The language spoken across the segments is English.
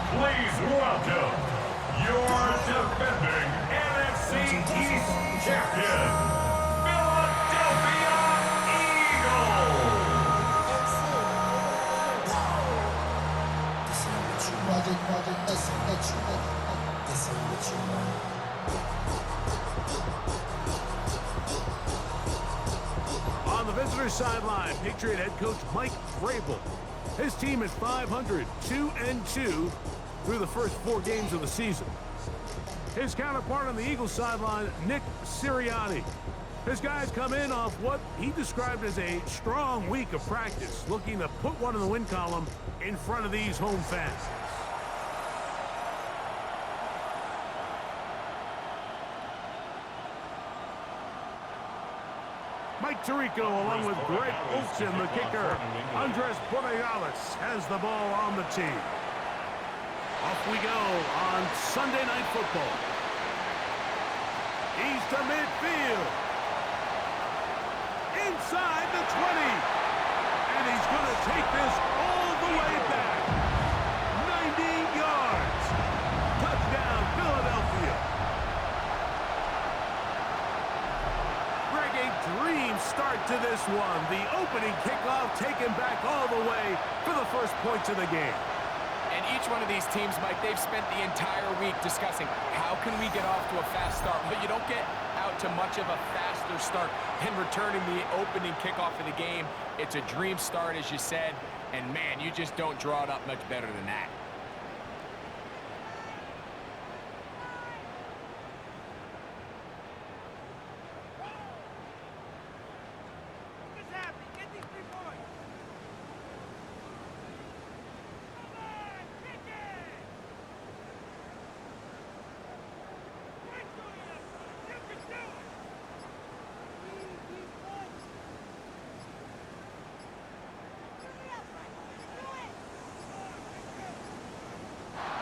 Please welcome your defending NFC East champion, Philadelphia Eagles. On the visitor sideline, Patriot head coach Mike Vrabel. His team is 500, 2-2 through the first 4 games of the season. His counterpart on the Eagles sideline, Nick Sirianni. His guys come in off what he described as a strong week of practice, looking to put one in the win column in front of these home fans. Mike Tirico along with Greg Olsen, the kicker. Andres Borregales has the ball on the tee. Off we go on Sunday Night Football. He's to midfield. Inside the 20. And he's going to take this all the way back. 90 yards. Touchdown, Philadelphia. A dream start to this one. The opening kickoff taken back all the way for the first points of the game. And each one of these teams, Mike, they've spent the entire week discussing how can we get off to a fast start. But you don't get out to much of a faster start than returning the opening kickoff of the game. It's a dream start, as you said. And, man, you just don't draw it up much better than that.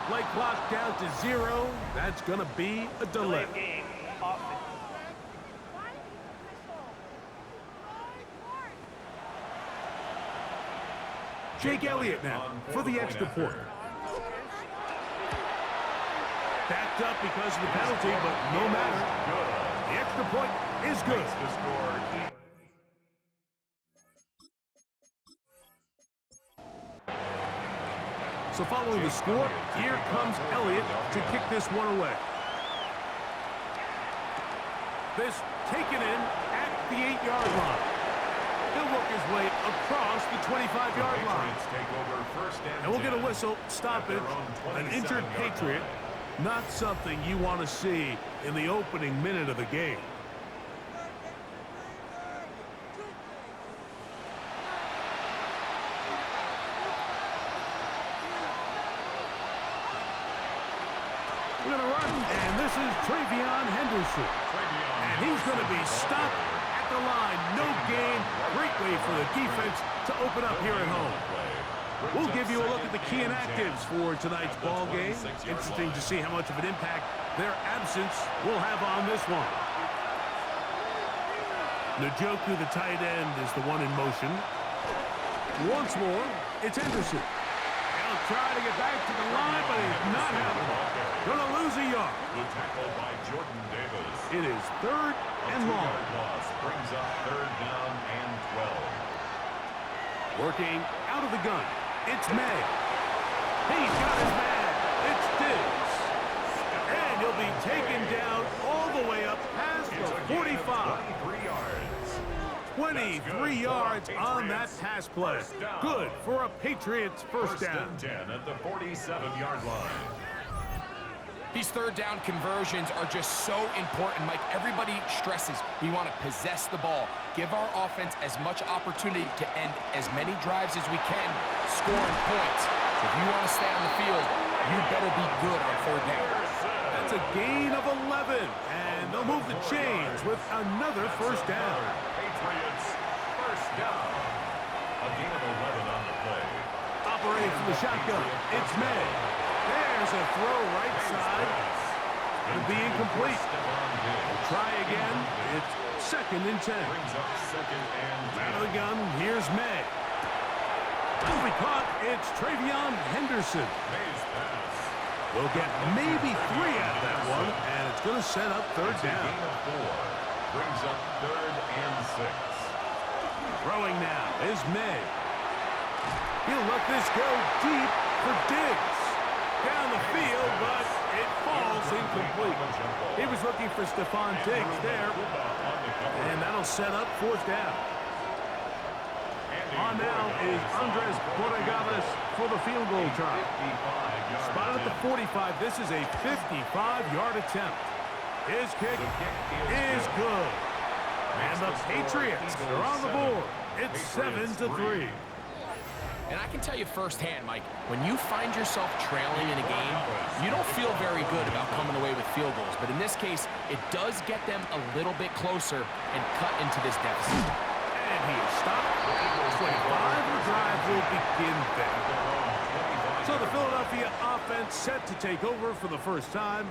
Play clock down to 0. That's going to be a delay. Jake Elliott now for the extra point. Backed up because of the penalty, but no matter. The extra point is good. So following the score, here comes Elliott to kick this one away. This taken in at the 8-yard line. He'll work his way across the 25-yard line. And we'll get a whistle, stoppage, an injured Patriot. Not something you want to see in the opening minute of the game. We're going to run, and this is Travion Henderson. And he's going to be stopped at the line. No gain. Great way for the defense to open up here at home. We'll give you a look at the key inactives for tonight's ball game. Interesting to see how much of an impact their absence will have on this one. Njoku, the tight end, is the one in motion. Once more, it's Henderson. He'll try to get back to the line, but he's not having it. Going to lose a yard. The tackle by Jordan Davis. It is 3rd and long. Loss brings up 3rd down and 12. Working out of the gun. It's May. He's got his man. It's Diggs. And he'll be taken down all the way up past the 45. 23 yards on that pass play. Good for a Patriots first down. 10 at the 47-yard line. These 3rd down conversions are just so important, Mike. Everybody stresses we want to possess the ball, give our offense as much opportunity to end as many drives as we can, scoring points. So if you want to stay on the field, you better be good on third down. That's a gain of 11, and they'll move the chains with another first down. Patriots, first down. A gain of 11 on the play. Operating from the shotgun, it's May. There's a throw right side. It'll be incomplete. We'll try again. It's 2nd and 10. Brings up 2nd and 10. Out of the gun, here's May. Will be caught. It's Travion Henderson. May's pass. We'll get maybe 3 out of that one, and it's going to set up third It's a down. gain of 4. Brings up 3rd and 6. Throwing now is May. He'll let this go deep for Diggs. Down the field, but it falls incomplete. He was looking for Stephon Diggs there, and that'll set up 4th down. On now is Andres Borregales for the field goal try. Spot at the 45. This is a 55-yard attempt. His kick is good. And the Patriots are on the board. It's 7-3. And I can tell you firsthand, Mike, when you find yourself trailing in a game, you don't feel very good about coming away with field goals. But in this case, it does get them a little bit closer and cut into this deficit. And he is stopped. 25. The drive will begin then. So the Philadelphia offense set to take over for the first time.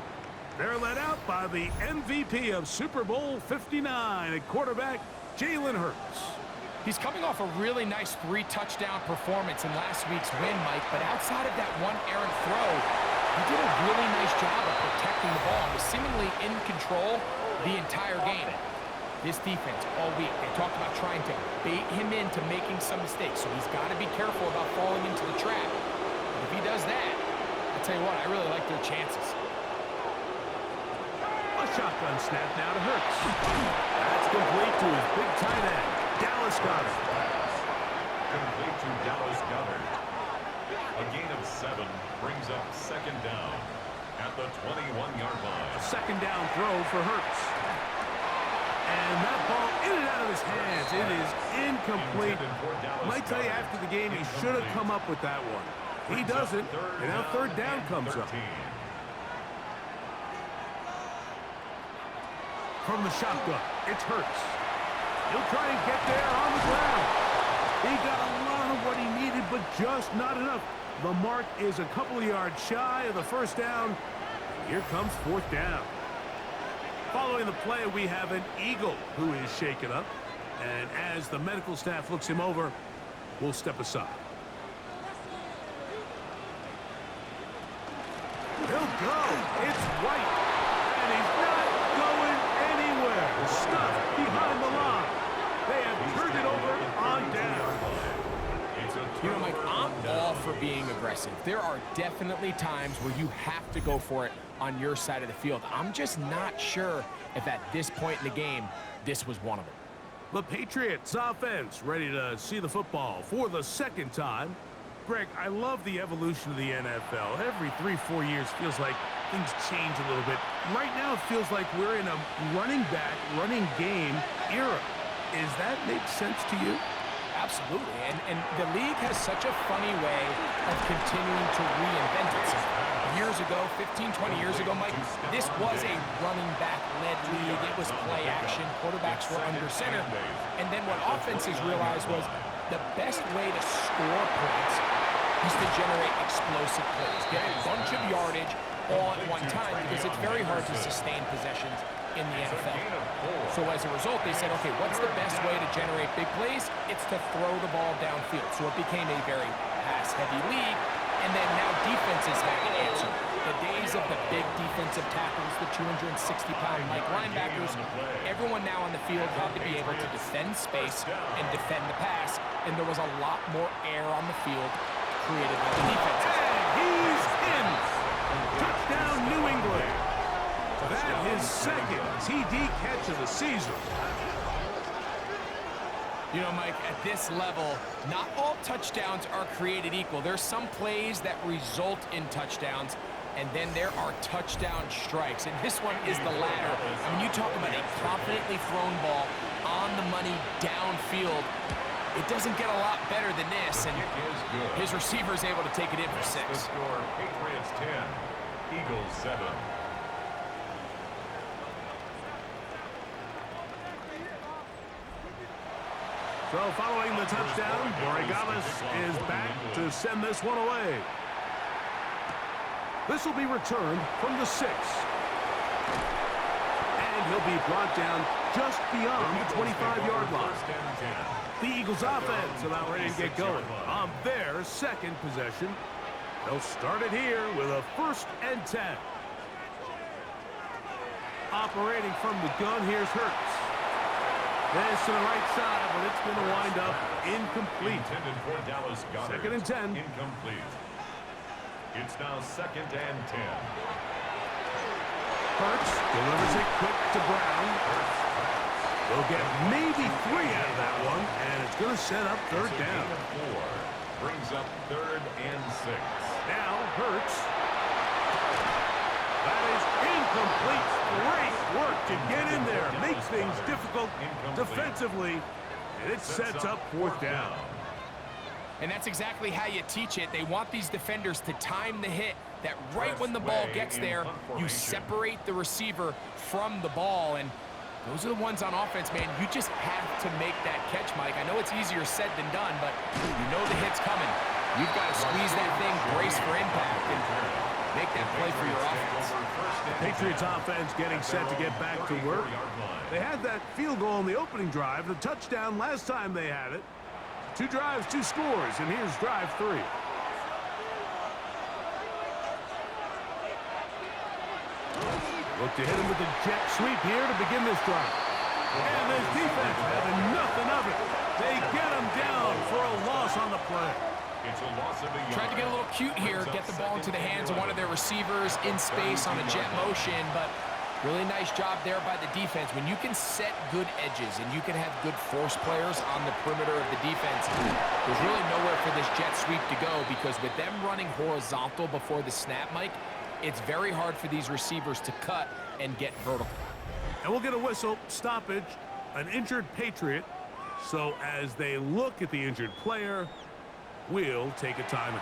They're led out by the MVP of Super Bowl 59 at quarterback, Jalen Hurts. He's coming off a really nice 3-touchdown performance in last week's win, Mike, but outside of that one errant throw, he did a really nice job of protecting the ball and was seemingly in control the entire game. This defense all week, they talked about trying to bait him into making some mistakes, so he's got to be careful about falling into the trap. But if he does that, I'll tell you what, I really like their chances. A shotgun snap now to Hurts. That's complete to his big tight end, Dallas Goedert. Complete to Dallas Goedert. A gain of 7 brings up 2nd down at the 21-yard line. A 2nd down throw for Hurts. And that ball in and out of his hands. It is incomplete. Might tell you after the game he should have come up with that one. He doesn't, and now 3rd down comes up. From the shotgun, it's Hurts. He'll try and get there on the ground. He got a lot of what he needed, but just not enough. The mark is a couple of yards shy of the 1st down. Here comes 4th down. Following the play, we have an Eagle who is shaken up. And as the medical staff looks him over, we'll step aside. He'll go. It's White. And he's not going anywhere. Stuffed behind the line. They have turned it over on down. You know, Mike, I'm all for being aggressive. There are definitely times where you have to go for it on your side of the field. I'm just not sure if at this point in the game, this was one of them. The Patriots offense ready to see the football for the 2nd time. Greg, I love the evolution of the NFL. Every 3-4 years feels like things change a little bit. Right now it feels like we're in a running back, running game era. Does that make sense to you? Absolutely, and the league has such a funny way of continuing to reinvent itself. Years ago, 15, 20 years ago, Mike, this was a running back-led league. It was play action. Quarterbacks were under center. And then what offenses realized was the best way to score points is to generate explosive plays. Get a bunch of yardage all at one time because it's very hard to sustain possessions in the NFL. So as a result, they said, okay, what's the best way to generate big plays? It's to throw the ball downfield. So it became a very pass-heavy league. And then now defenses have to answer. The days of the big defensive tackles, the 260-pound Mike linebackers, everyone now on the field had to be able to defend space and defend the pass. And there was a lot more air on the field created by the defenses. And he's in. Touchdown, New England. That is 2nd TD catch of the season. You know, Mike, at this level, not all touchdowns are created equal. There's some plays that result in touchdowns, and then there are touchdown strikes. And this one is the latter. I mean, you talk about a confidently thrown ball on the money downfield. It doesn't get a lot better than this, and his receiver's able to take it in for 6. The score, Patriots 10, Eagles 7. So following the touchdown, Borregales is back to send this one away. This will be returned from the 6. And he'll be brought down just beyond the 25-yard line. The Eagles offense about ready to get going on their second possession. They'll start it here with a 1st and 10. Operating from the gun, here's Hurts. This to the right side, but it's going to wind up incomplete. Intended for Dallas Goedert. 2nd and 10. Incomplete. It's now 2nd and 10. Hurts delivers it quick to Brown. They'll get maybe 3 out of that one, and it's going to set up 3rd down. 4 brings up 3rd and 6. Now Hurts. That is incomplete. Great work to get in there. Make things difficult defensively, and it sets up 4th down. And that's exactly how you teach it. They want these defenders to time the hit, that right when the ball gets there, you separate the receiver from the ball. And those are the ones on offense, man. You just have to make that catch, Mike. I know it's easier said than done, but you know the hit's coming. You've got to squeeze that thing, brace for impact, and make that play for your offense. The Patriots offense getting set to get back to work. They had that field goal in the opening drive, the touchdown last time they had it. 2 drives, 2 scores, and here's drive 3. Look to hit him with the jet sweep here to begin this drive. And this defense having nothing of it. They get him down for a loss on the play. It's a loss of a yard. Tried to get a little cute here, get the ball into the hands of one of their receivers in space on a jet motion, but really nice job there by the defense. When you can set good edges and you can have good force players on the perimeter of the defense, there's really nowhere for this jet sweep to go, because with them running horizontal before the snap, Mike, it's very hard for these receivers to cut and get vertical. And we'll get a whistle, stoppage, an injured Patriot. So as they look at the injured player, we'll take a timeout.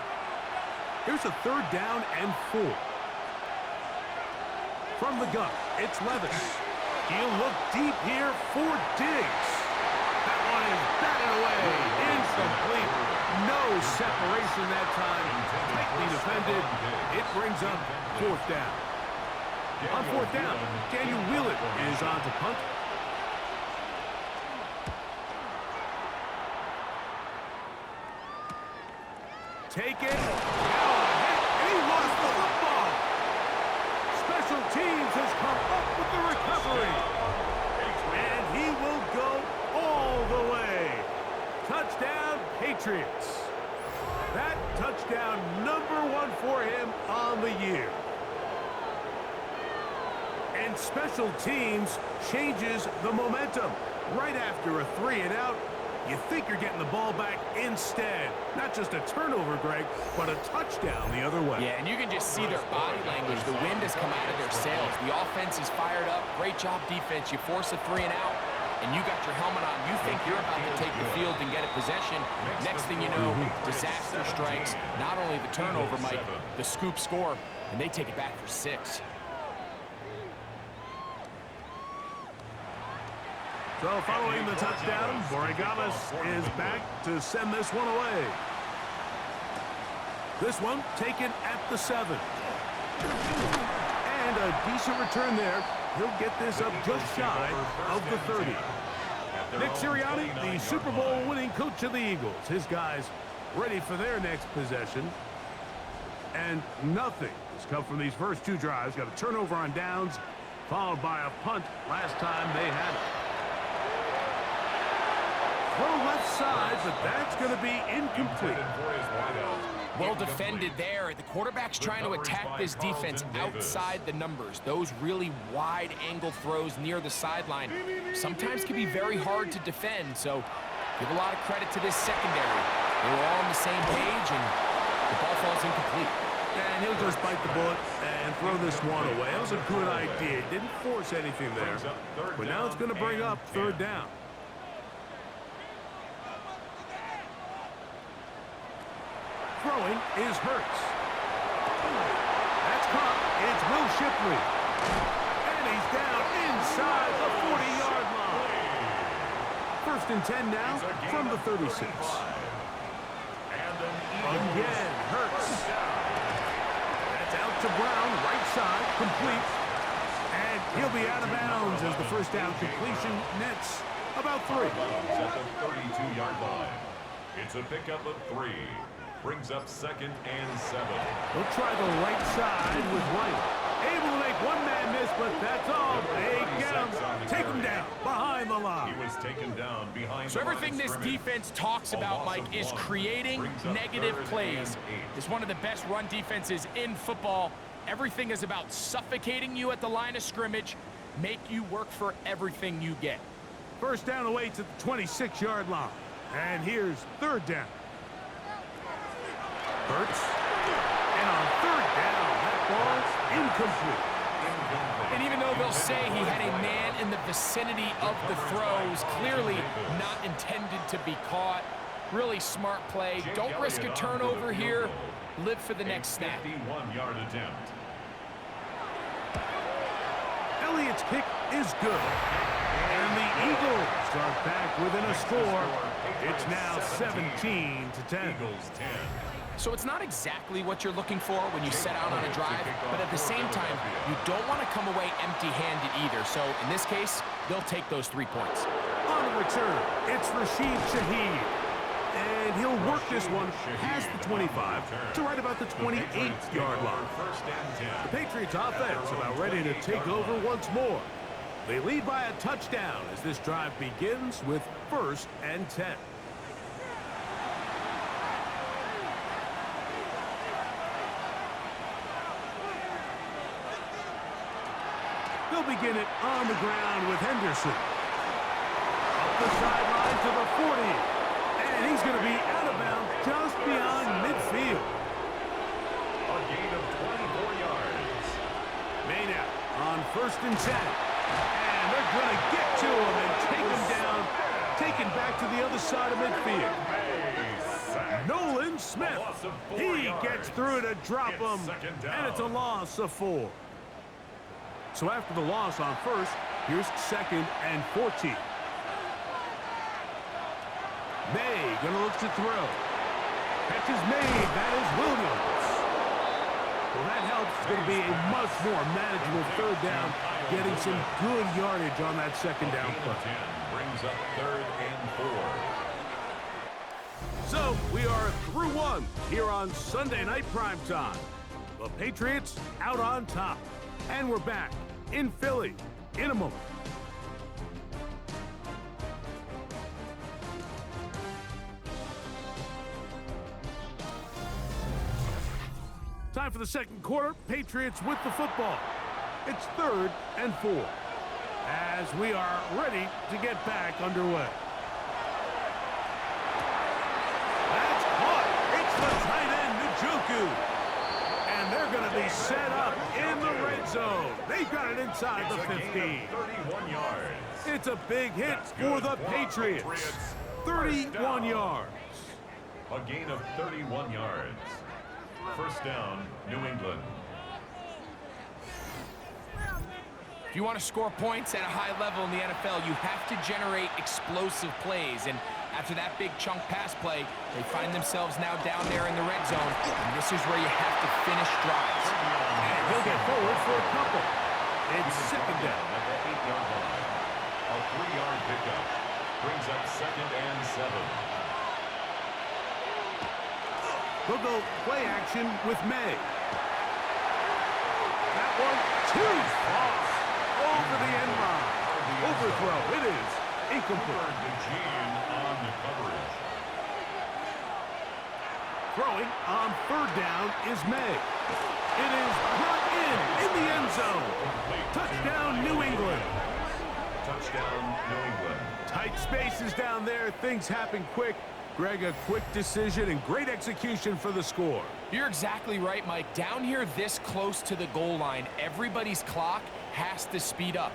Here's a 3rd down and 4. From the gun, it's Levis. He'll look deep here for Diggs. That one is batted away. Incomplete. No separation that time. Tightly defended. It brings up 4th down. On 4th down, Daniel Wheelan is on to punt. Taken. Now a hit, and he lost the football. Special teams has come up with the recovery. And he will go all the way. Touchdown, Patriots. That touchdown #1 for him on the year. And special teams changes the momentum. Right after a 3 and out, you think you're getting the ball back. Instead, not just a turnover, Greg, but a touchdown the other way. Yeah, and you can just see their body language. The wind has come out of their sails. The offense is fired up. Great job, defense. You force a 3 and out, and you got your helmet on. You think you're about to take the field and get a possession. Next thing you know, disaster strikes. Not only the turnover, Mike, the scoop score, and they take it back for 6. So following the touchdown, Borregales is back to send this one away. This one taken at the 7. And a decent return there. He'll get this up just shy of the 30. Nick Sirianni, the Super Bowl winning coach of the Eagles. His guys ready for their next possession. And nothing has come from these first 2 drives. Got a turnover on downs, followed by a punt last time they had it. Throw left side, but that's going to be incomplete. Well defended there. The quarterback's trying to attack this defense outside the numbers. Those really wide angle throws near the sideline sometimes can be very hard to defend. So give a lot of credit to this secondary. They were all on the same page, and the ball falls incomplete. And he'll just bite the bullet and throw this one away. That was a good idea. Didn't force anything there. But now it's going to bring up 3rd down. Throwing is Hurts. That's caught. It's Will Shipley. And he's down inside the 40-yard line. First and 10 now from the 36. Again, Hurts. That's out to Brown, right side, complete. And he'll be out of bounds as the first down completion nets about 3. At the 32-yard line. It's a pickup of 3. Brings up 2nd and 7. We'll try the right side with White. Able to make one man miss, but that's all. They get him. Take him down behind the line. He was taken down behind So everything this defense talks about, Mike, is creating negative plays. It's one of the best run defenses in football. Everything is about suffocating you at the line of scrimmage, make you work for everything you get. First down away to the 26-yard line. And here's third down. Hurts. And on third down, that ball's incomplete. And even though they'll say he had a man in the vicinity of the throws, clearly not intended to be caught. Really smart play. Don't risk a turnover here. Live for the next snap. 51-yard attempt. Elliott's kick is good. And the Eagles start back within a score. It's now 17-10. Eagles 10. So it's not exactly what you're looking for when you set out on a drive, but at the same time, you don't want to come away empty-handed either. So in this case, they'll take those 3 points. On the return, it's Rashid Shaheed. And he'll work this one past the 25 to right about the 28-yard line. The Patriots offense about ready to take over once more. They lead by a touchdown as this drive begins with 1st and 10. They'll begin it on the ground with Henderson. Up the sideline to the 40. And he's going to be out of bounds just beyond midfield. A gain of 24 yards. Made out on 1st and 10. And they're going to get to him and take him down. Taken back to the other side of midfield. Nolan Smith. He gets through to drop him. And it's a loss of 4. So after the loss on 1st, here's 2nd and 14. May gonna look to throw. Catch is made. That is Williams. Well, that helps. It's gonna be a much more manageable 3rd down, getting some good yardage on that 2nd down play. 10 brings up 3rd and 4. So we are through 1 here on Sunday Night Primetime. The Patriots out on top. And we're back in Philly in a moment. Time for the 2nd quarter. Patriots with the football. It's 3rd and 4 as we are ready to get back underway. That's caught. It's the tight end, Njoku. And they're going to be set up in the red zone. They've got it inside the 15. 31 yards. It's a big hit for the Patriots. 31 yards. A gain of 31 yards. First down, New England. If you want to score points at a high level in the NFL, you have to generate explosive plays. And after that big chunk pass play, they find themselves now down there in the red zone. And this is where you have to finish drives. And he'll get forward for a couple. It's 2nd down. At the 8-yard line. A 3-yard pickup. Brings up 2nd and 7. They'll go play action with May. That one too far. Over the end line. Overthrow. It is incomplete. DeGene on the coverage. Throwing on 3rd down is May. It is brought in the end zone. Touchdown, New England. Touchdown, New England. Tight spaces down there. Things happen quick. Greg, a quick decision and great execution for the score. You're exactly right, Mike. Down here this close to the goal line, everybody's clock has to speed up.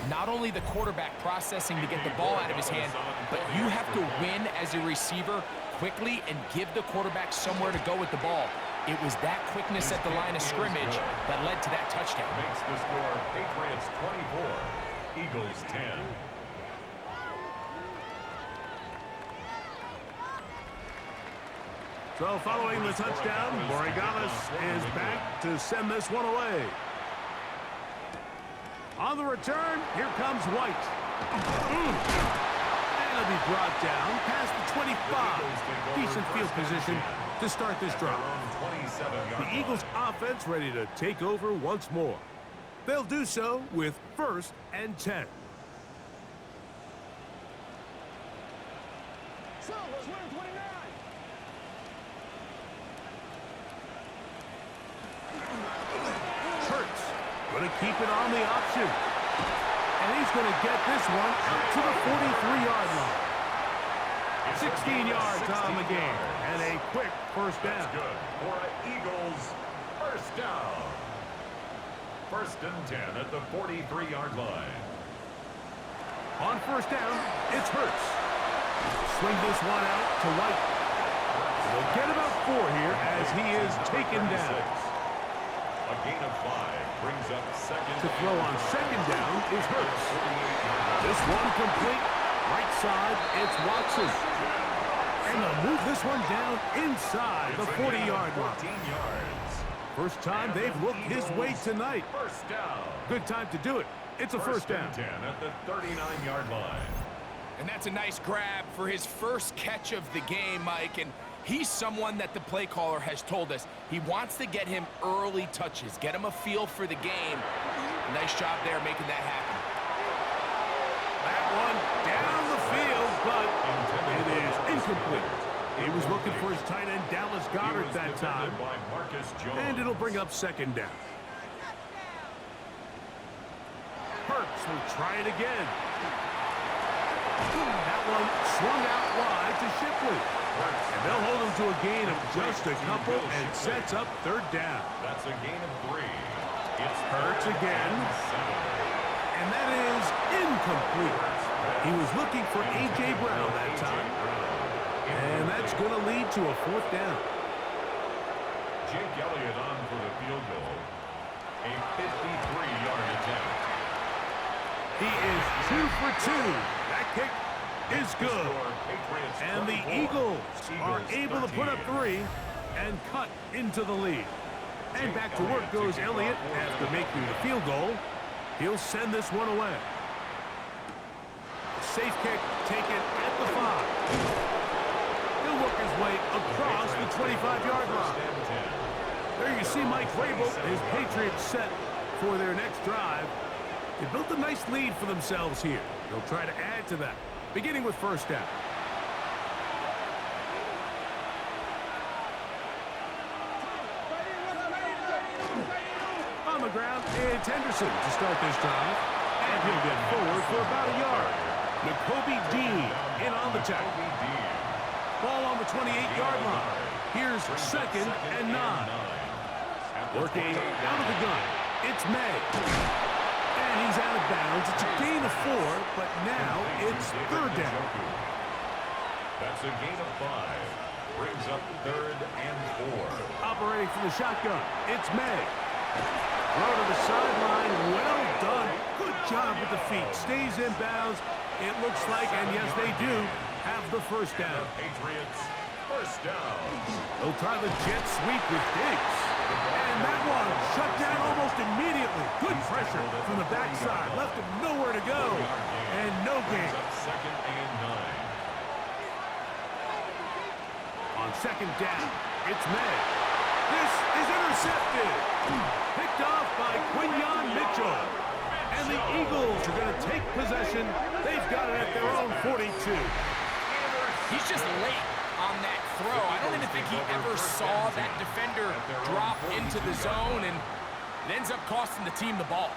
Not only the quarterback processing to get the ball out of his hand, but you have to win as a receiver quickly and give the quarterback somewhere to go with the ball. It was that quickness at the line of scrimmage that led to that touchdown. Makes the score Patriots 24, Eagles 10. So following the touchdown, Borregales is back to send this one away. On the return, here comes White. And it'll be brought down past the 25. Decent field position to start this drive. The Eagles offense ready to take over once more. They'll do so with 1st and 10. Hurts going to keep it on the option. And he's going to get this one out to the 43-yard line. 16 yards on the game, and a quick first down. That's good for an Eagles first down. 1st and 10 at the 43-yard line. On first down, it's Hurts. Swing this one out to White. They'll get about 4 here as he is taken down. A gain of 5 brings up 2nd. To throw on 2nd down is Hurts. This one complete. Right side, it's Watson. And they'll move this one down inside the 40-yard line. First time they've looked his way tonight. First down. Good time to do it. It's a first down. 10 at the 39-yard line. And that's a nice grab for his first catch of the game, Mike. And he's someone that the play caller has told us he wants to get him early touches, get him a feel for the game. Nice job there making that happen. That one down the field, but it is incomplete. He was looking for his tight end, Dallas Goedert, that time. And it'll bring up 2nd down. Hurts will try it again. That one swung out wide to Shipley. And they'll hold him to a gain of just a couple and sets up 3rd down. That's a gain of 3. It's Hurts again. And that is incomplete. He was looking for A.J. Brown that time. And that's going to lead to a 4th down. Jake Elliott on for the field goal. A 53-yard attempt. He is 2 for 2. That kick is good. And the Eagles are able to put up 3 and cut into the lead. And back to work goes Elliott after making the field goal. He'll send this one away. Safe kick taken at the 5. He'll work his way across the 25-yard line. There you see Mike Vrabel, his Patriots set for their next drive. They built a nice lead for themselves here. They'll try to add to that, beginning with 1st down. On the ground, it's Henderson to start this drive. And he'll get forward for about a yard. N'Kobe Dean in on the tackle. Ball on the 28-yard line. Here's 2nd and 9. Working out of the gun. It's May. And he's out of bounds. It's a gain of 4, but now it's 3rd down. That's a gain of 5. Brings up 3rd and 4. Operating from the shotgun. It's May. Throw to the sideline. Well done. Good job with the feet. Stays in bounds. It looks like, and yes, they do, have the 1st down. Patriots, 1st down. They'll try the jet sweep with Diggs. And that one shut down almost immediately. Good pressure from the backside. Left him nowhere to go. And no gain. 2nd and 9. On 2nd down, it's May. This is intercepted. Picked off by Quinyon Mitchell. And the Eagles are going to take possession. They've got it at their own 42. He's just late on that throw. I don't even think he ever saw that defender drop into the zone, and it ends up costing the team the ball.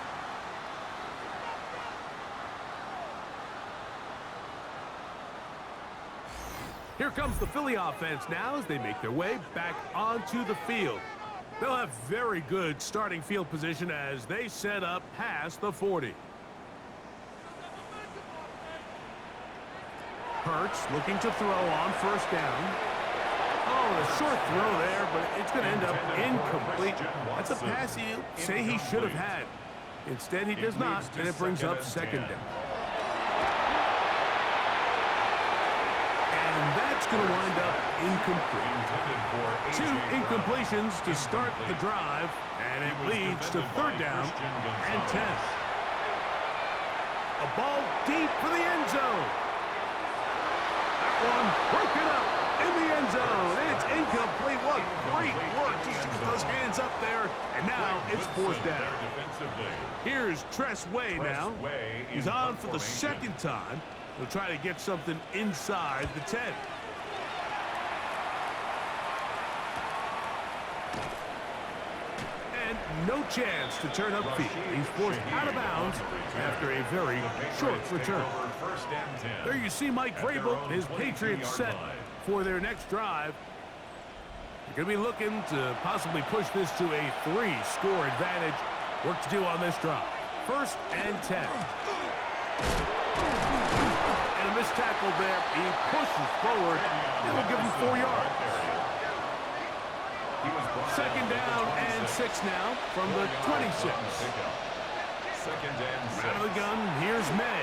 Here comes the Philly offense now as they make their way back onto the field. They'll have very good starting field position as they set up past the 40. Hurts looking to throw on 1st down. Oh, a short throw there, but it's going to end up incomplete. That's a pass he'll say he should have had. Instead, he does not, and it brings up second down. And that's going to wind up incomplete. 2 incompletions to start the drive, and it leads to third down and 10. A ball deep for the end zone. That one broken up in the end zone. It's incomplete. What great work to shoot those hands up there. And now it's fourth down. Here's Tress Way now. He's on for the second time. He'll try to get something inside the 10. And no chance to turn upfield. He's forced out of bounds after a very short return. There you see Mike Vrabel, his Patriots set for their next drive. They're going to be looking to possibly push this to a 3-score advantage. Work to do on this drive. First and 10. And a missed tackle there. He pushes forward. It will give him 4 yards. Second down and 6 now from the 26. Out of the gun, here's May.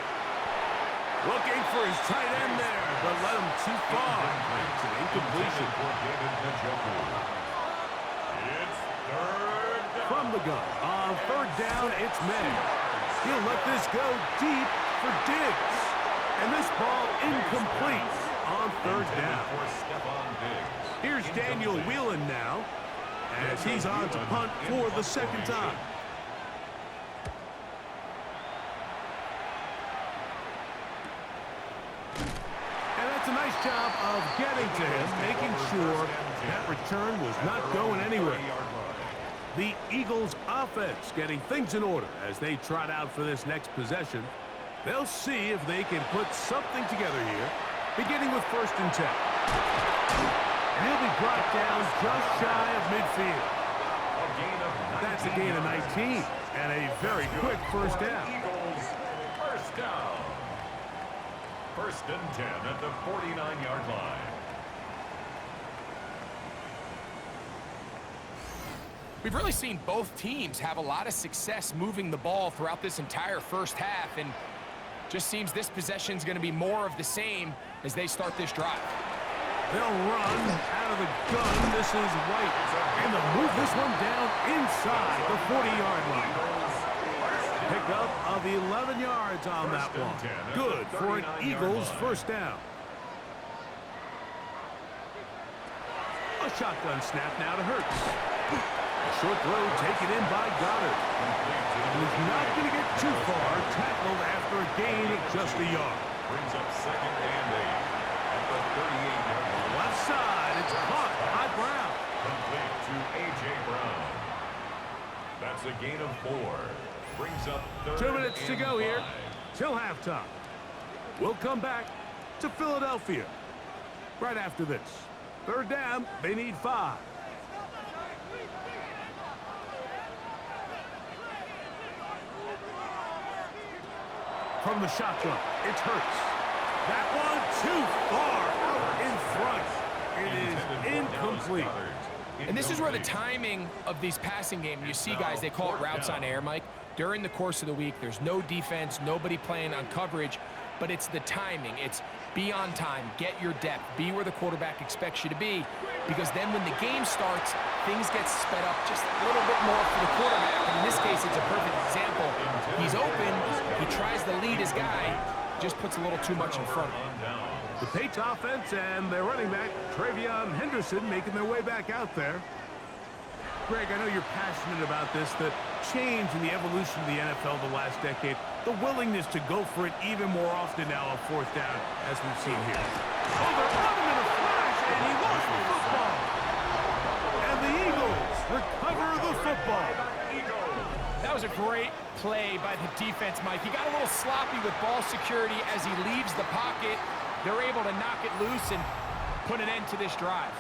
Looking for his tight end there, but let him too far. It's an incompletion. From the gun, on third down, it's May. He'll let this go deep for Diggs. And this ball incomplete on third down. Here's Daniel Whelan now, as he's on to punt for the second time. And that's a nice job of getting to him, making sure that return was not going anywhere. The Eagles offense getting things in order as they trot out for this next possession. They'll see if they can put something together here, beginning with first and 10. And he'll be brought down just shy of midfield. That's a gain of 19 and a very quick first down. First down. First and 10 at the 49-yard line. We've really seen both teams have a lot of success moving the ball throughout this entire first half, and just seems this possession's going to be more of the same as they start this drive. They'll run out of the gun. This is White. And they'll move this one down inside the 40-yard line. Pickup of 11 yards on that one. Good for an Eagles first down. A shotgun snap now to Hurts. A short throw taken in by Goddard. He's not going to get too far. Tackled after a gain of just a yard. Brings up second and 8 at the 38-yard line. Left side, it's caught by Brown. Complete to A.J. Brown. That's a gain of 4. Brings up 2 minutes to go here till halftime. We'll come back to Philadelphia right after this. Third down, they need 5. From the shotgun, it's Hurts. That one too far out in front. It is incomplete. And this is where the timing of these passing games, you see guys, they call it routes on air, Mike. During the course of the week, there's no defense, nobody playing on coverage, but it's the timing. It's be on time, get your depth, be where the quarterback expects you to be, because then when the game starts, things get sped up just a little bit more for the quarterback. And in this case, it's a perfect example. He's open, he tries to lead his guy, just puts a little too much in front of him. The Patriots offense and their running back, Travion Henderson, making their way back out there. Greg, I know you're passionate about this, the change in the evolution of the NFL the last decade, the willingness to go for it even more often now on fourth down, as we've seen here. Oh, they're on him in a flash, and he lost the football. And the Eagles recover the football. That was a great play by the defense, Mike. He got a little sloppy with ball security as he leaves the pocket. They're able to knock it loose and put an end to this drive.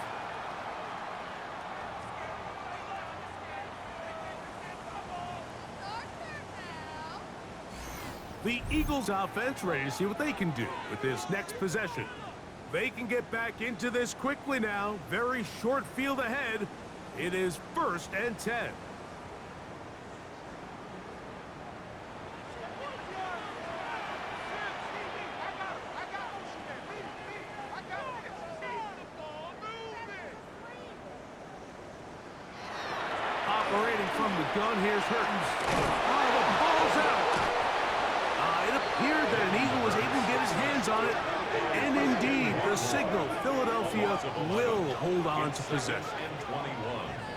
The Eagles offense ready to see what they can do with this next possession. They can get back into this quickly now. Very short field ahead. It is 1st and 10. Operating from the gun, here's Hurtons. Oh, the ball's out. It appeared that an Eagle was able to get his hands on it. And indeed, the signal, Philadelphia will hold on to possession.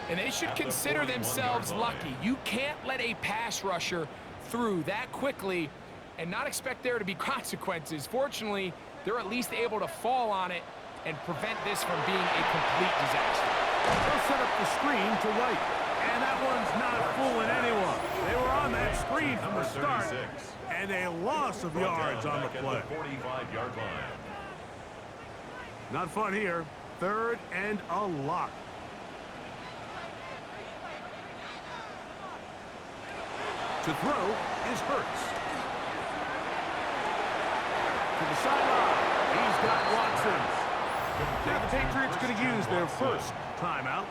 And they should consider themselves lucky. You can't let a pass rusher through that quickly and not expect there to be consequences. Fortunately, they're at least able to fall on it and prevent this from being a complete disaster. They'll set up the screen to White. And that one's not fooling anyone. They were on that screen from the start. And a loss of yards on the play. 45-yard line. Not fun here. 3rd and a lot. To throw is Hurts. To the sideline. He's got Watson. Now the Patriots going to use their first timeout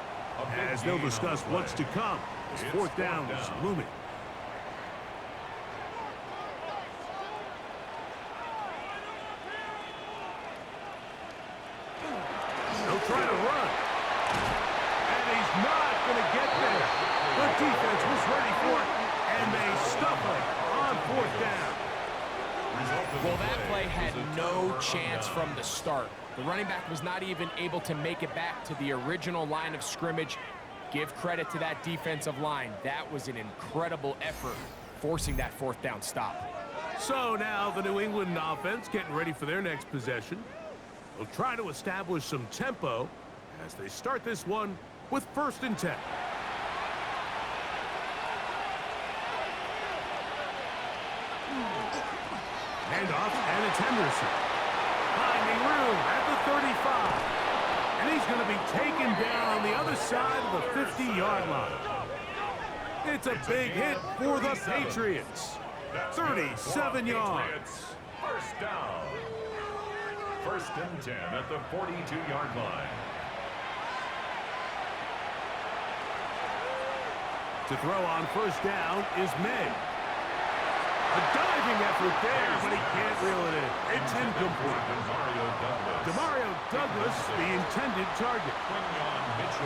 as they'll discuss what's to come. This 4th down is looming. They'll try to run. And he's not going to get there. The defense was ready for it, and they stuff it on 4th down. Well, that play had no chance from the start. The running back was not even able to make it back to the original line of scrimmage. Give credit to that defensive line. That was an incredible effort, forcing that 4th down stop. So now the New England offense getting ready for their next possession. They'll try to establish some tempo as they start this one with 1st and 10. Handoff, and it's Henderson. Finding room at the 35. And he's going to be taken down on the other side of the 50-yard line. It's a big hit for the Patriots. 37 yards. 1st down. 1st and 10 at the 42-yard line. To throw on 1st down is May. A diving effort there, but he can't reel it in. It's incomplete. Demario Douglas, the intended target.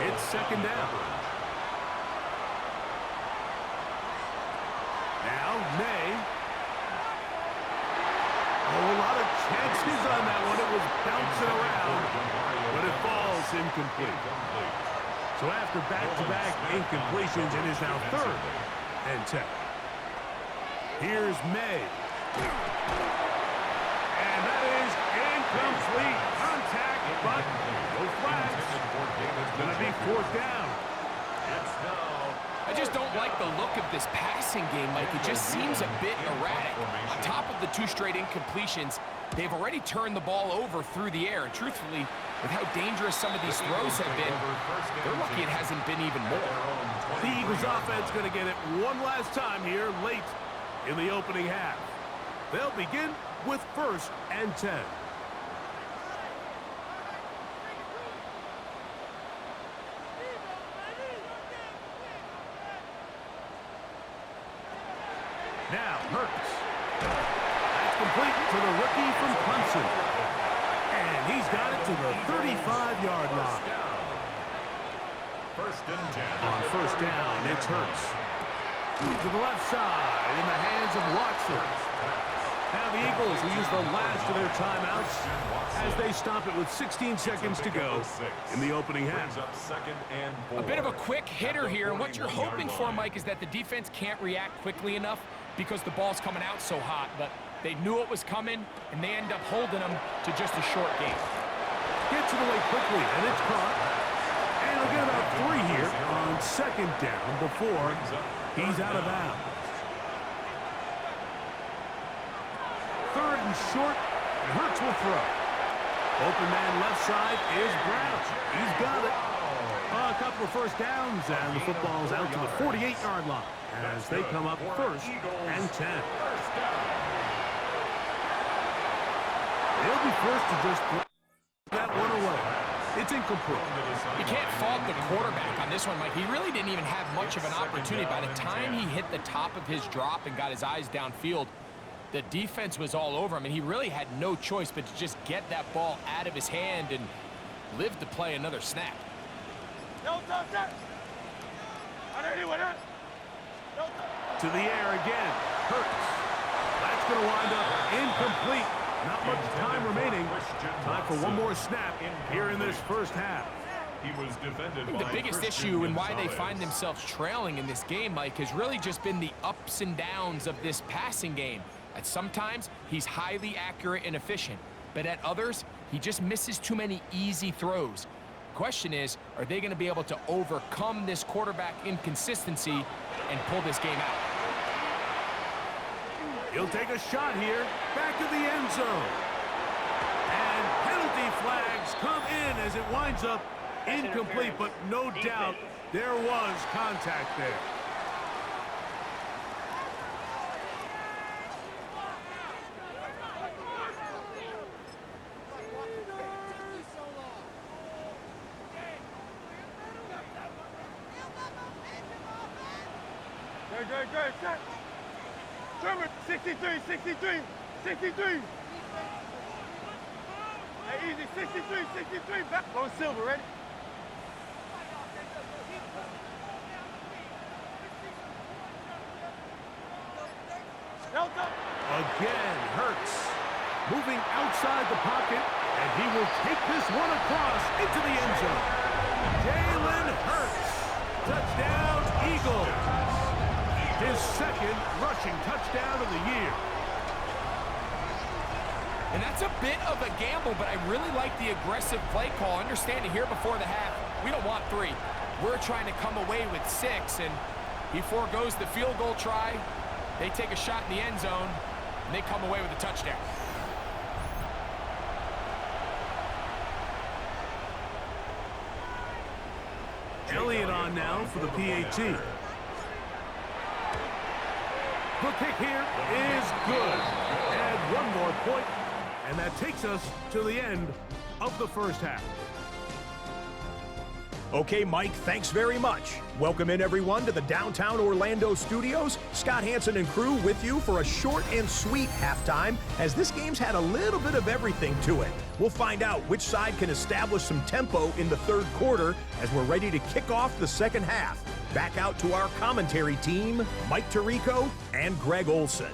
It's 2nd down. Now, May. Oh, a lot of chances on that one. It was bouncing around, but it falls incomplete. So after back-to-back incompletions, it is now 3rd and 10. Here's May. And that is incomplete. Contact, but no flags. It's going to be 4th down. I just don't like the look of this passing game, Mike. It just seems a bit erratic. On top of the 2 straight incompletions, they've already turned the ball over through the air. And truthfully, with how dangerous some of these throws have been, they're lucky it hasn't been even more. The Eagles offense going to get it one last time here late in the opening half. They'll begin with 1st and 10. Now, Hurts. That's complete to the rookie from Clemson. And he's got it to the 35-yard line. 1st and 10. On 1st down, it's Hurts. To the left side in the hands of Watson. Now the Eagles will use the last of their timeouts as they stop it with 16 seconds to go in the opening half. A bit of a quick hitter here, and what you're hoping for, Mike, is that the defense can't react quickly enough because the ball's coming out so hot, but they knew it was coming, and they end up holding them to just a short game. Gets it away quickly, and it's caught. And they'll get about 3 here on 2nd down before he's out of bounds. 3rd and short, and Hurts will throw. Open man left side is Brown. He's got it. A couple of 1st downs, and the football's out to the 48-yard line as they come up 1st and 10. They'll be forced to just It's incomplete. You can't fault the quarterback on this one, Mike. He really didn't even have much of an opportunity. By the time he hit the top of his drop and got his eyes downfield, the defense was all over him, and he really had no choice but to just get that ball out of his hand and live to play another snap. To the air again. Hurts. That's going to wind up incomplete. Not much time remaining. Time for one more snap here in this first half. He was defended The biggest issue and why they find themselves trailing in this game, Mike, has really just been the ups and downs of this passing game. At sometimes, he's highly accurate and efficient, but at others, he just misses too many easy throws. Question is, are they going to be able to overcome this quarterback inconsistency and pull this game out? He'll take a shot here, back of the end zone. And penalty flags come in as it winds up incomplete, but no doubt there was contact there. Good. German, 63. Hey, easy, 63. Back on silver, ready? Delta. Again, Hurts moving outside the pocket, and he will take this one across into the end zone. Jalen Hurts, touchdown Eagles. His second rushing touchdown of the year. And that's a bit of a gamble, but I really like the aggressive play call. Understanding here before the half, we don't want 3. We're trying to come away with 6, and he forgoes the field goal try. They take a shot in the end zone, and they come away with a touchdown. Elliott on now for the PAT. The kick here is good. And one more point, and that takes us to the end of the first half. Okay, Mike, thanks very much. Welcome in, everyone, to the downtown Orlando studios. Scott Hansen and crew with you for a short and sweet halftime, as this game's had a little bit of everything to it. We'll find out which side can establish some tempo in the third quarter as we're ready to kick off the second half. Back out to our commentary team, Mike Tirico and Greg Olson.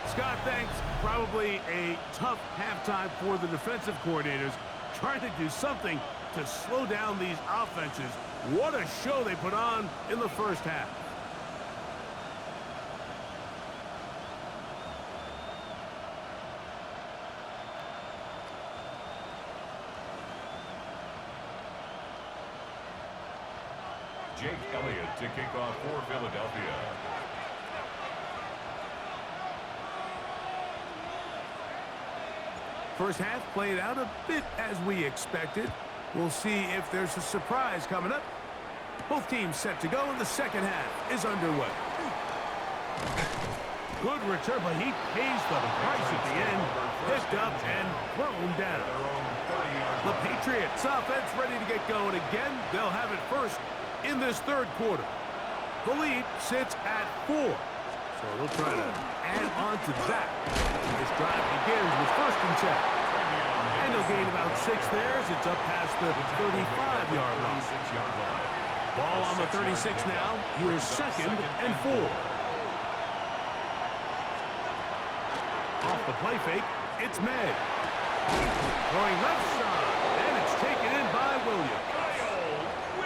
Scott, thanks. Probably a tough halftime for the defensive coordinators, trying to do something to slow down these offenses. What a show they put on in the first half. Jake Elliott to kick off for Philadelphia. First half played out a bit as we expected. We'll see if there's a surprise coming up. Both teams set to go, and the second half is underway. Good return, but he pays the price at the end. Picked up and thrown down. The Patriots offense ready to get going again. They'll have it first in this third quarter. The lead sits at 4. So they'll try to add on to that. This drive begins with 1st and 10. And they'll gain about 6 there as it's up past the 35-yard line. Ball on the 36 now. Here's 2nd and 4. Off the play fake, it's May. Going left side, and it's taken in by Williams.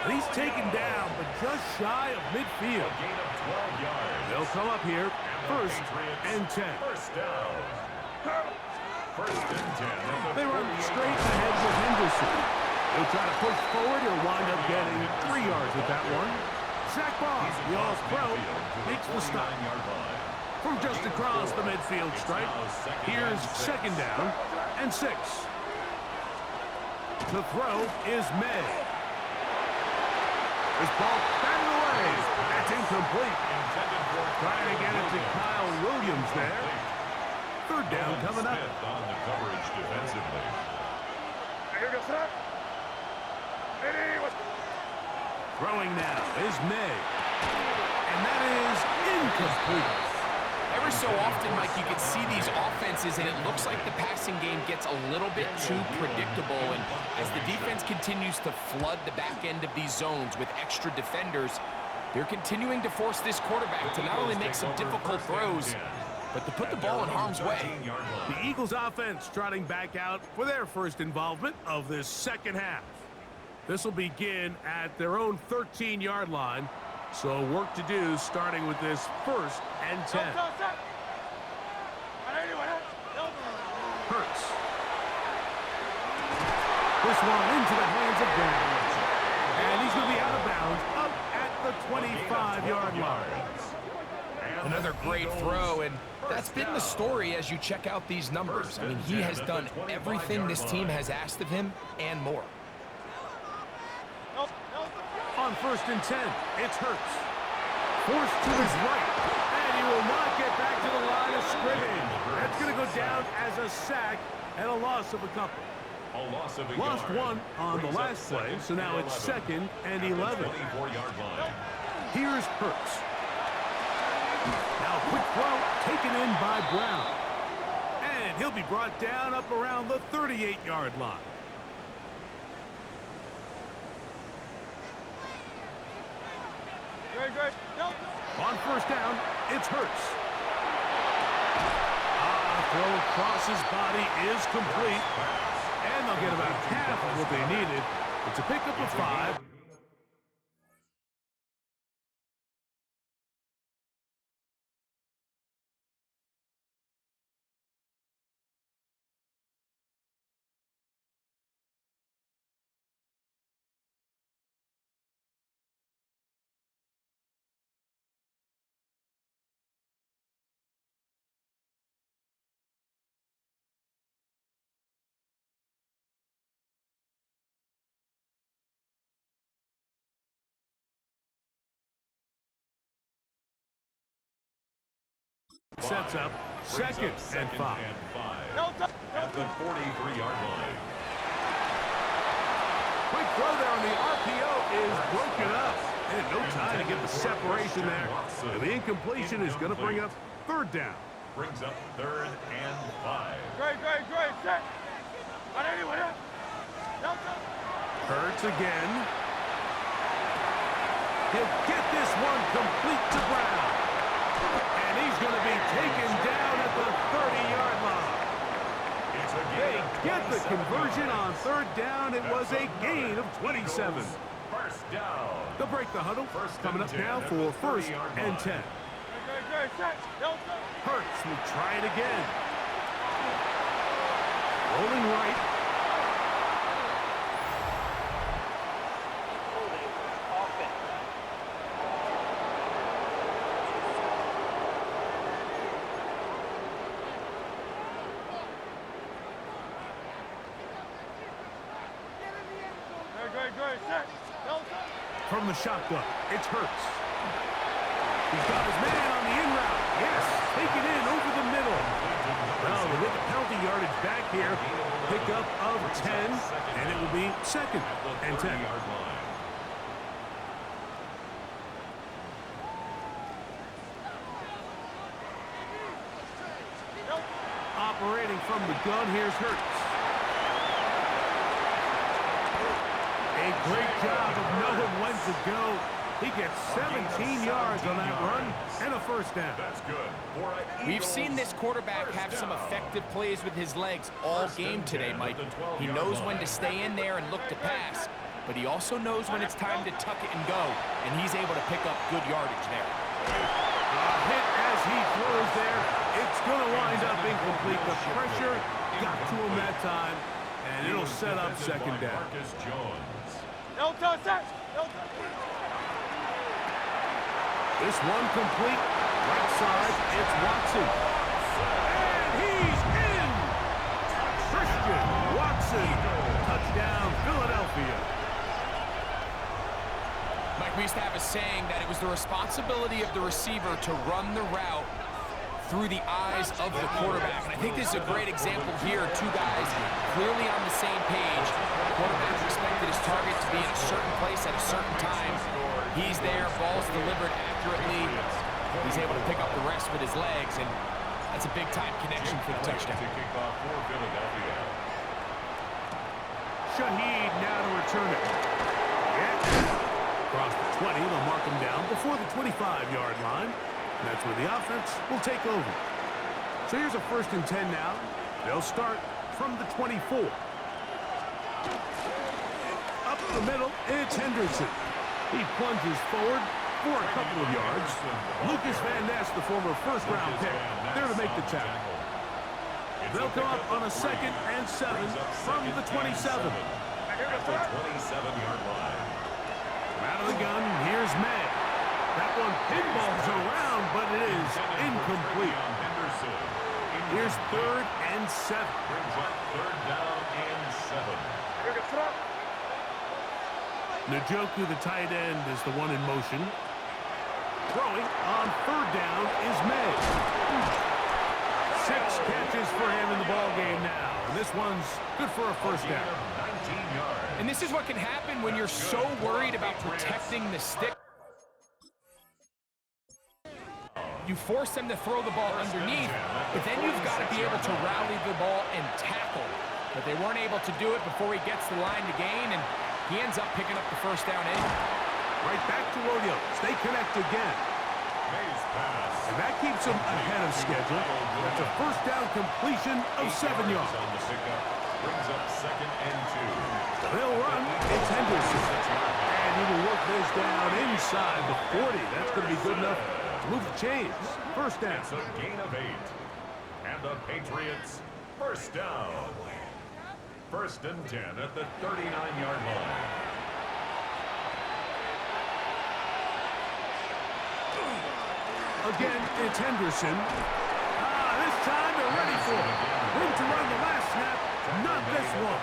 He's taken down, but just shy of midfield. They'll come up here, 1st and 10. First down. First and 10. They run straight ahead with Henderson. They'll try to push forward. He'll wind up getting 3 yards with that one. Zach Boss, the All-Pro, makes the stop. From just across the midfield stripe, here's 2nd down and 6. The throw is May. This ball batted away, That's incomplete. Trying to get it to Kyle Williams there. Third down coming up. Smith on the coverage defensively. Here goes that. Throwing now is May. And that is incomplete. Every so often, Mike, you can see these offenses, and it looks like the passing game gets a little bit too predictable. And as the defense continues to flood the back end of these zones with extra defenders, they're continuing to force this quarterback to not only make some difficult throws, but to put the ball in harm's way. The Eagles offense trotting back out for their first involvement of this second half. This will begin at their own 13-yard line. So work to do starting with this 1st and 10. Hurts. This one into the hands of Brown. And he's going to be out of bounds up at the 25-yard line. Another great throw, and that's been the story as you check out these numbers. I mean, he has done everything this team has asked of him and more. On 1st and 10, it's Hurts. Forced to his right, and he will not get back to the line of scrimmage. That's going to go down as a sack and a loss of a couple. Lost one on the last play, so now it's 2nd and 11. Here's Hurts. Now quick throw taken in by Brown. And he'll be brought down up around the 38-yard line. On 1st down, it's Hurts. Throw across his body is complete. And they'll get about half of what they needed. It's a pickup of 5. Sets up 2nd and 5. At the 43-yard line. Quick throw there on the RPO is broken up. And no time to get the separation there. And the incompletion is going to bring up 3rd down. Brings up 3rd and 5. Great, set. Hurts again. He'll get this one complete to Brown. And he's going to be taken down at the 30-yard line. They get the conversion on 3rd down. It was a gain of 27. First down. They'll break the huddle. Coming up now for 1st and 10. Hurts will try it again. Rolling right. From the shotgun, it's Hurts. He's got his man on the in route. Yes, take it in over the middle. Well, with the penalty yardage back here, pickup of 10, and it will be 2nd and 10. Operating from the gun, here's Hurts. A great job of knowing when to go. He gets 17 yards on that run and a 1st down. That's good. We've seen this quarterback have some effective plays with his legs all game today, Mike. He knows when to stay in there and look to pass, but he also knows when it's time to tuck it and go, and he's able to pick up good yardage there. Hit as he throws there. It's going to wind up incomplete. The pressure got to him that time, and it'll set up 2nd down. This one complete. Right side, it's Watson. And he's in! Christian Watson. Touchdown, Philadelphia. Mike, we used to have a saying that it was the responsibility of the receiver to run the route through the eyes of the quarterback. And I think this is a great example here. Two guys clearly on the same page. The quarterback expected his target to be in a certain place at a certain time. He's there, ball's delivered accurately. He's able to pick up the rest with his legs, and that's a big-time connection for the touchdown. Shaheed now to return it. Yeah. Across the 20, they'll mark him down before the 25-yard line. And that's where the offense will take over. So here's a 1st and 10 now. They'll start from the 24. Up the middle, it's Henderson. He plunges forward for a couple of yards. Lucas Van Ness, the former first-round pick, there to make the tackle. They'll come up on a 2nd and 7 from the 27. At the 27-yard line. Out of the gun, here's May. That one pinballs around, but it is incomplete. Here's 3rd and 7. Brings up 3rd down and 7. Njoku, the tight end, is the one in motion. Throwing on 3rd down is May. 6 catches for him in the ball game now. And this one's good for a 1st down. 19 yards. And this is what can happen when you're so worried about protecting the stick. You force them to throw the ball underneath, but then you've got to be able to rally the ball and tackle. But they weren't able to do it before he gets the line to gain, and he ends up picking up the 1st down anyway. Right back to Williams. They connect again. And that keeps them ahead of schedule. That's a 1st down completion of 7 yards. On the pickup. Brings up 2nd and 2. They'll run. It's Henderson. And he will work this down inside the 40. That's going to be good enough to move the chains. 1st down. It's a gain of 8. And the Patriots, 1st down. 1st and 10 at the 39-yard line. Again, it's Henderson. This time they're ready for it. Room to run the last snap. Not this one.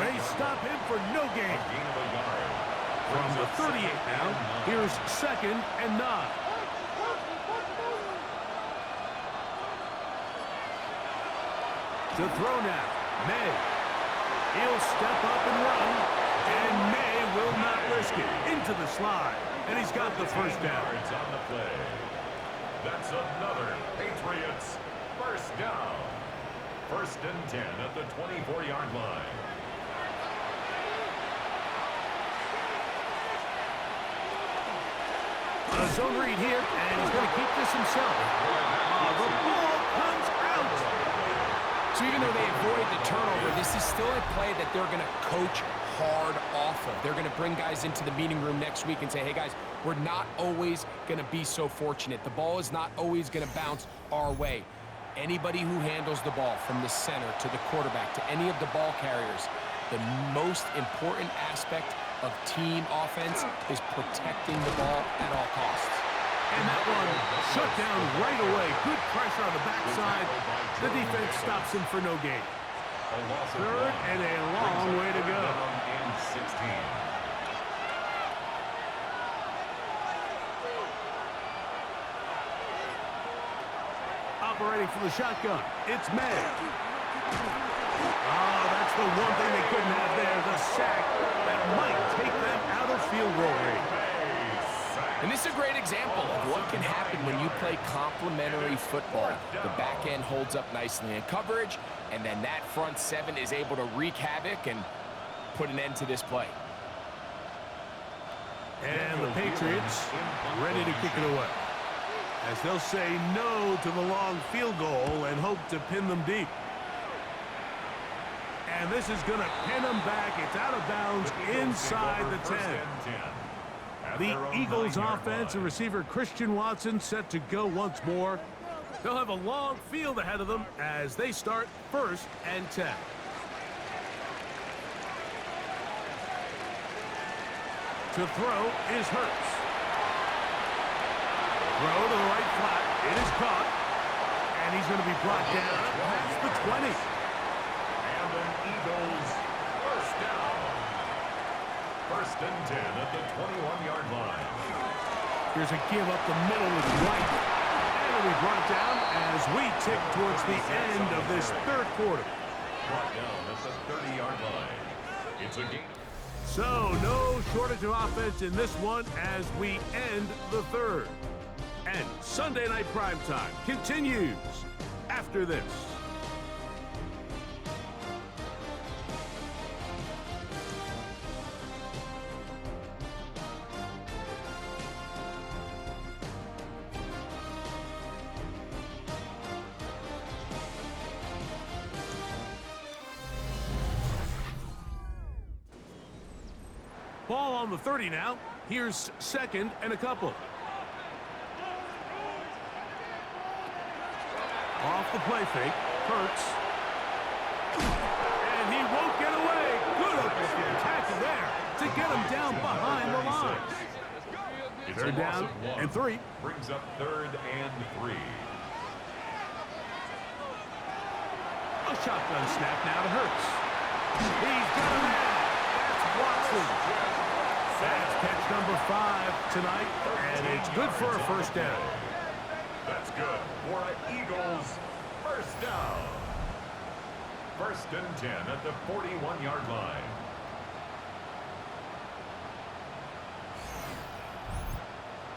They stop him for no gain. Gain of a yard. From the 38 now, here's 2nd and 9. To throw now, May. He'll step up and run, and May will not risk it. Into the slide, and he's got the 1st down. Yards on the play. That's another Patriots 1st down. 1st and 10 at the 24-yard line. A zone read here, and he's going to keep this himself. The ball comes out. So even though they avoid the turnover, this is still a play that they're going to coach hard off of. They're going to bring guys into the meeting room next week and say, hey, guys, we're not always going to be so fortunate. The ball is not always going to bounce our way. Anybody who handles the ball from the center to the quarterback to any of the ball carriers, the most important aspect of team offense is protecting the ball at all costs. And that one shut down right away. Good pressure on the backside. The defense stops him for no gain. 3rd and a long way to go. And 16. Operating from the shotgun, it's May. Oh, that's the one thing they couldn't have there, the sack that might take them out of field goal range. And this is a great example of what can happen when you play complementary football. The back end holds up nicely in coverage, and then that front 7 is able to wreak havoc and put an end to this play. And the Patriots ready to kick it away, as they'll say no to the long field goal and hope to pin them deep. And this is going to pin them back. It's out of bounds inside the 10. The Eagles offense and receiver Christian Watson set to go once more. They'll have a long field ahead of them as they start 1st and 10. To throw is Hurts. Throw to the right flat. It is caught. And he's going to be brought down past the 20. And an Eagles 1st down. 1st and 10 at the 21-yard line. Here's a give up the middle with White. And it'll be brought down as we tick towards the end of this third quarter. Brought down at the 30-yard line. It's a game. So, no shortage of offense in this one as we end the third. And Sunday Night Primetime continues after this. Ball on the 30 now. Here's second and a couple. Off the play fake. Hurts. And he won't get away. Good open tackle there to get him down behind the line. Third down and 3. Brings up 3rd and 3. A shotgun snap now to Hurts. He's got a man. That's Watson. That's catch number 5 tonight, and it's good for a first down. That's good for an Eagles first down. 1st and 10 at the 41-yard line.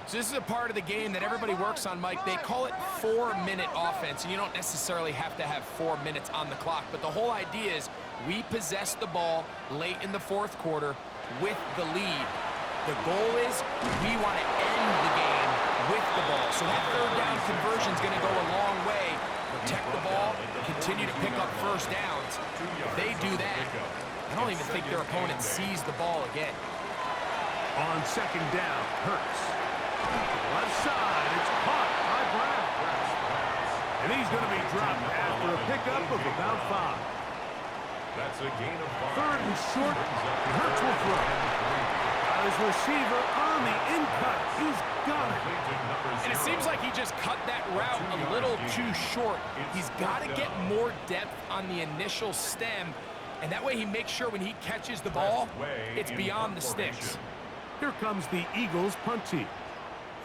So this is a part of the game that everybody works on, Mike. They call it 4-minute offense, and you don't necessarily have to have 4 minutes on the clock. But the whole idea is we possess the ball late in the 4th quarter with the lead. The goal is we want to end the game with the ball. So that 3rd down conversion is going to go a long way. Protect the ball, continue to pick up first downs. If they do that, I don't even think their opponent sees the ball again. On 2nd down, Hurts. Left side, it's caught by Brown. And he's going to be dropped after a pickup of about 5. That's a gain of 5. 3rd and short, Hurts will throw. Got his receiver on the in-cut. He's got it. And it seems like he just cut that route a little too short. He's got to get more depth on the initial stem, and that way he makes sure when he catches the ball, it's beyond the sticks. Here comes the Eagles punt team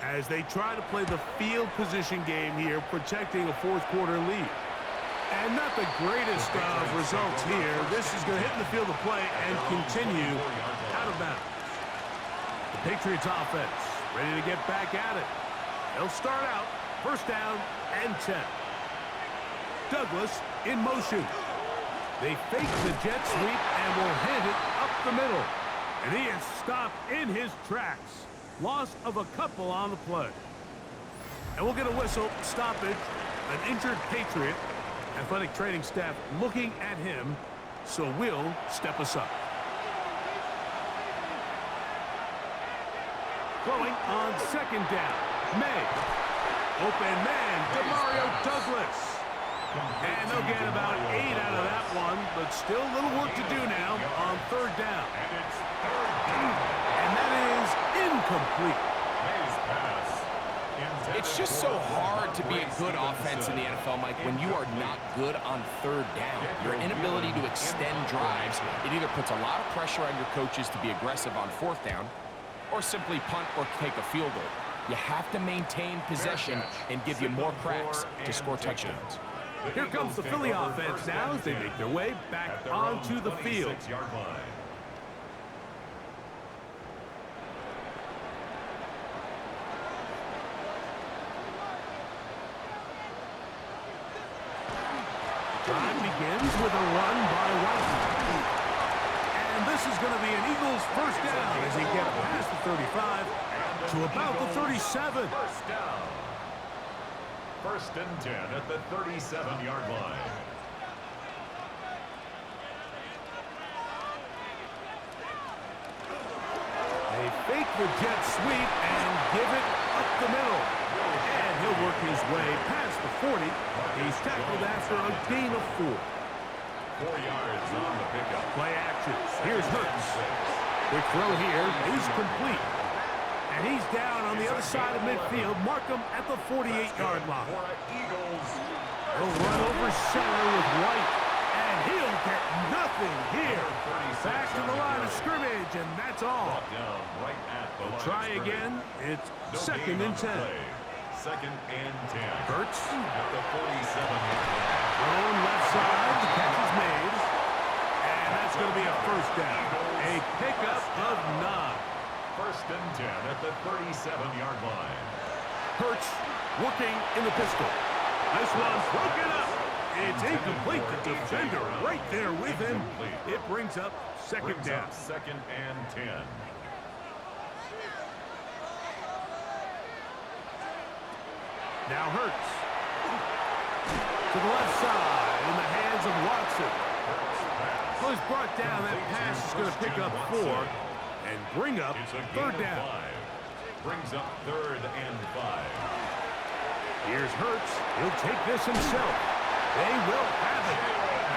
as they try to play the field position game here, protecting a 4th quarter lead. And not the greatest of results here. This is going to hit in the field of play and continue out of bounds. The Patriots offense ready to get back at it. They'll start out 1st down and 10. Douglas in motion. They fake the jet sweep and will hit it up the middle. And he is stopped in his tracks. Loss of a couple on the play. And we'll get a whistle, stoppage, an injured Patriot. Athletic training staff looking at him, so we'll step aside. Throwing on 2nd down. May. Open man, DeMario Douglas. And they'll get about 8 out of that one, but still a little work to do now on 3rd down. And that is incomplete. It's just so hard to be a good offense in the NFL, Mike, when you are not good on 3rd down. Your inability to extend drives, it either puts a lot of pressure on your coaches to be aggressive on 4th down or simply punt or take a field goal. You have to maintain possession and give you more cracks to score touchdowns. Here comes the Philly offense now as they make their way back onto the field. Time begins with a run by White. And this is going to be an Eagles first down as he gets past the 35 to about the 37. First down. 1st and 10 at the 37-yard line. They fake the jet sweep and give it up the middle. And he'll work his way past the 40. He's tackled after a gain of 4. 4 yards on the pickup. Play action. Here's Hurts. Quick throw here is complete. And he's down on the other side of midfield. Mark him at the 48-yard line. He'll run over center with White. And he'll get nothing here. Back to the line of scrimmage, and that's all. Down right at the try again. It's second and 10. Second and 10. Hurts. At the 47-yard line. Thrown left side. The catch is made. And that's going to be a first down. A pickup of 9. First and 10 at the 37-yard line. Hurts working in the pistol. This one's broken up. It's incomplete. The defender right there with him. It brings up second down. Second and 10. Now Hurts. To the left side in the hands of Watson. Well, he's brought down. That pass is going to pick up 4 and bring up third down. Brings up third and 5. Here's Hurts. He'll take this himself. They will have it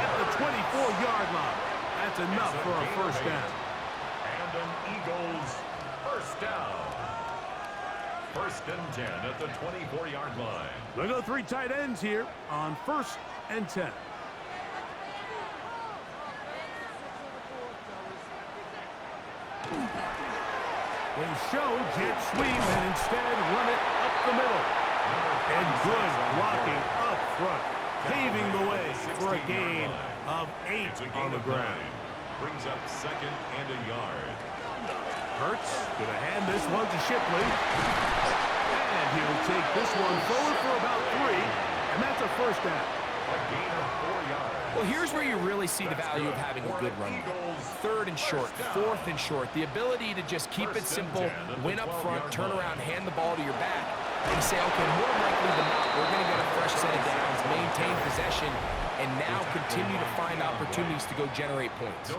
at the 24-yard line. That's enough for a first down. And an Eagles first down. First and 10 at the 24-yard line. They'll go 3 tight ends here on first and 10. They show jet sweep and instead run it up the middle. And good blocking up front, paving the way for a gain of 8 on the ground. Brings up second and a yard. Hurts gonna hand this one to Shipley. And he'll take this one forward for about 3. And that's a first down. A gain of 4 yards. Well, here's where you really see the value of having a good run. Third and short, fourth and short. The ability to just keep it simple, win up front, turn around, hand the ball to your back, and say, okay, more likely than not, we're going to get a fresh set of downs, maintain possession, and now continue to find opportunities to go generate points.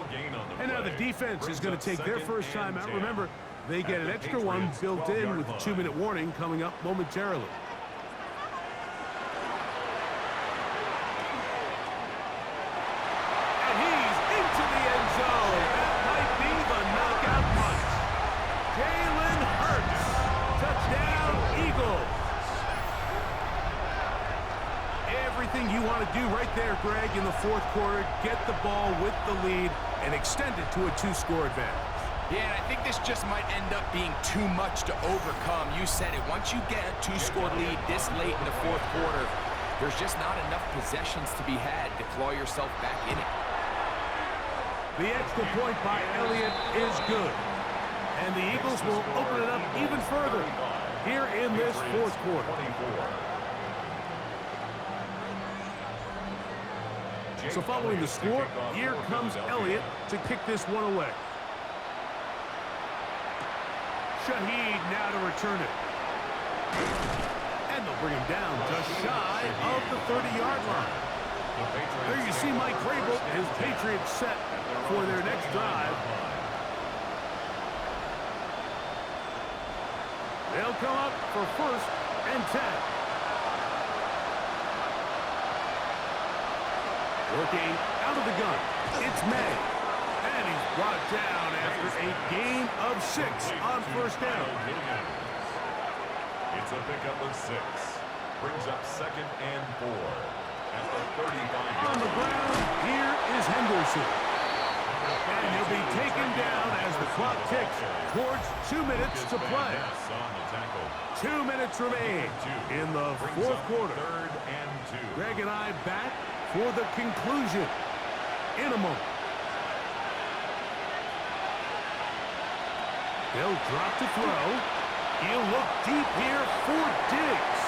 And now the defense is going to take their first time out. Remember, they get an extra one built in with the 2-minute warning coming up momentarily. And he's into the end zone. That might be the knockout punch. Jalen Hurts. Touchdown, Eagles. Everything you want to do right there, Greg, in the fourth quarter. Get the ball with the lead and extend it to a 2-score advantage. Yeah, and I think this just might end up being too much to overcome. You said it. Once you get a 2-score lead this late in the fourth quarter, there's just not enough possessions to be had to claw yourself back in it. The extra point by Elliott is good. And the Eagles will open it up even further here in this fourth quarter. So following the score, here comes Elliott to kick this one away. Shaheed now to return it. And they'll bring him down just shy of the 30-yard line. There you see Mike Vrabel, his Patriots set for their next drive. They'll come up for first and 10. Working out of the gun, it's May. And he's brought down after a gain of 6 on first down. It's a pickup of 6. Brings up second and 4. At the 35-yard On the ground, here is Henderson. And he'll be taken down as the clock ticks towards 2 minutes to play. 2 minutes remain in the fourth quarter. Third and 2. Greg and I back for the conclusion in a moment. They'll drop to throw. He'll look deep here for Diggs.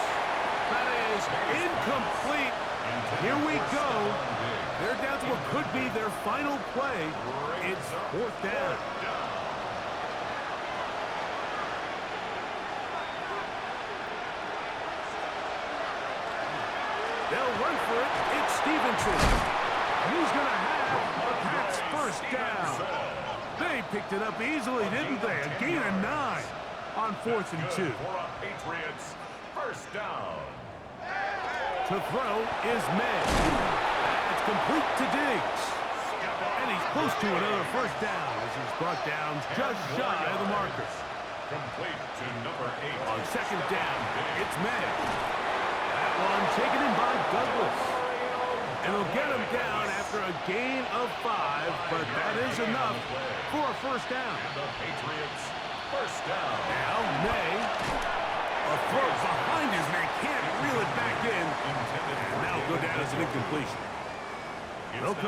That is incomplete. Here we go. They're down to what could be their final play. It's fourth down. They'll run for it. It's Stevenson. He's going to have the Pats first down. They picked it up easily, didn't they? A gain of 9 on 4th and 2. For a Patriots first down. To throw is May. It's complete to Diggs. And he's close to another first down as he's brought down just shy of the marker. Complete to number 8. On second down, it's May. That one taken in by Douglas. And he'll get him down after a gain of 5, but that is enough for a first down. And the Patriots First down. Now, May. A throw behind his man. Can't reel it back in. And that'll go down as an incompletion. They'll come